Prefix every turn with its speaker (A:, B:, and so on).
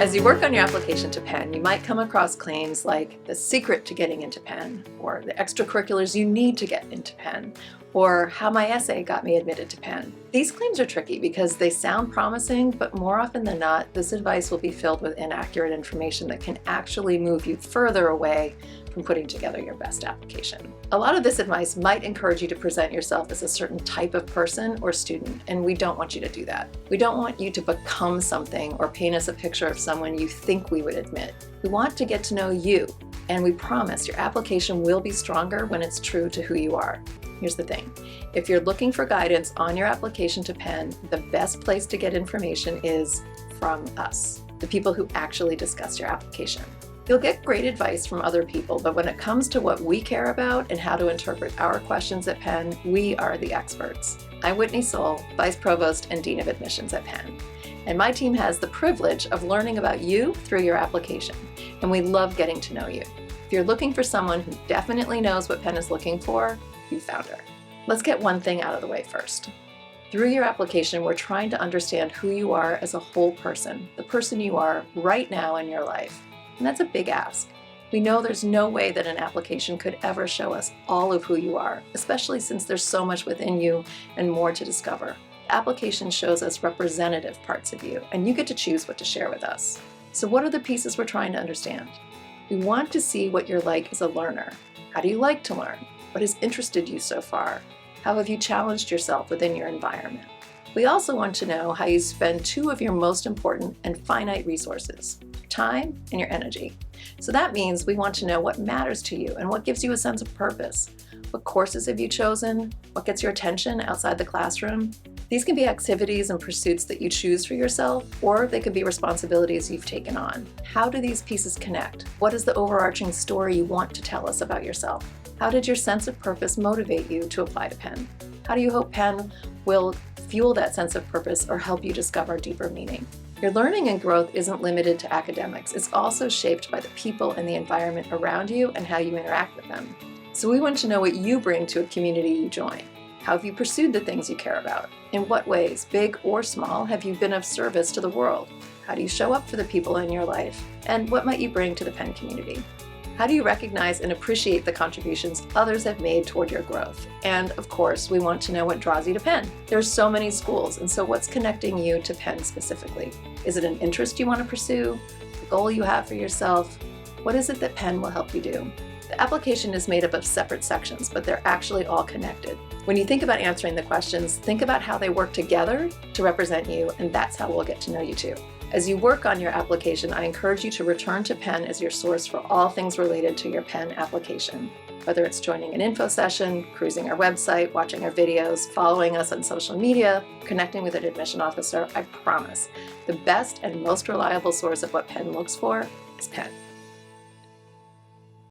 A: As you work on your application to Penn, you might come across claims like the secret to getting into Penn, or the extracurriculars you need to get into Penn, or how my essay got me admitted to Penn. These claims are tricky because they sound promising, but more often than not, this advice will be filled with inaccurate information that can actually move you further away from putting together your best application. A lot of this advice might encourage you to present yourself as a certain type of person or student, and we don't want you to do that. We don't want you to become something or paint us a picture of someone you think we would admit. We want to get to know you, and we promise your application will be stronger when it's true to who you are. Here's the thing. If you're looking for guidance on your application to Penn, the best place to get information is from us, the people who actually discuss your application. You'll get great advice from other people, but when it comes to what we care about and how to interpret our questions at Penn, we are the experts. I'm Whitney Soul, Vice Provost and Dean of Admissions at Penn, and my team has the privilege of learning about you through your application, and we love getting to know you. If you're looking for someone who definitely knows what Penn is looking for, you found her. Let's get one thing out of the way first. Through your application, we're trying to understand who you are as a whole person, the person you are right now in your life. And that's a big ask. We know there's no way that an application could ever show us all of who you are, especially since there's so much within you and more to discover. The application shows us representative parts of you, and you get to choose what to share with us. So what are the pieces we're trying to understand? We want to see what you're like as a learner. How do you like to learn? What has interested you so far? How have you challenged yourself within your environment? We also want to know how you spend two of your most important and finite resources, time and your energy. So that means we want to know what matters to you and what gives you a sense of purpose. What courses have you chosen? What gets your attention outside the classroom? These can be activities and pursuits that you choose for yourself, or they could be responsibilities you've taken on. How do these pieces connect? What is the overarching story you want to tell us about yourself? How did your sense of purpose motivate you to apply to Penn? How do you hope Penn will fuel that sense of purpose or help you discover deeper meaning? Your learning and growth isn't limited to academics. It's also shaped by the people and the environment around you and how you interact with them. So we want to know what you bring to a community you join. How have you pursued the things you care about? In what ways, big or small, have you been of service to the world? How do you show up for the people in your life? And what might you bring to the Penn community? How do you recognize and appreciate the contributions others have made toward your growth? And of course, we want to know what draws you to Penn. There's so many schools, and so what's connecting you to Penn specifically? Is it an interest you want to pursue? A goal you have for yourself? What is it that Penn will help you do? The application is made up of separate sections, but they're actually all connected. When you think about answering the questions, think about how they work together to represent you, and that's how we'll get to know you too. As you work on your application, I encourage you to return to Penn as your source for all things related to your Penn application. Whether it's joining an info session, cruising our website, watching our videos, following us on social media, connecting with an admission officer, I promise, the best and most reliable source of what Penn looks for is Penn.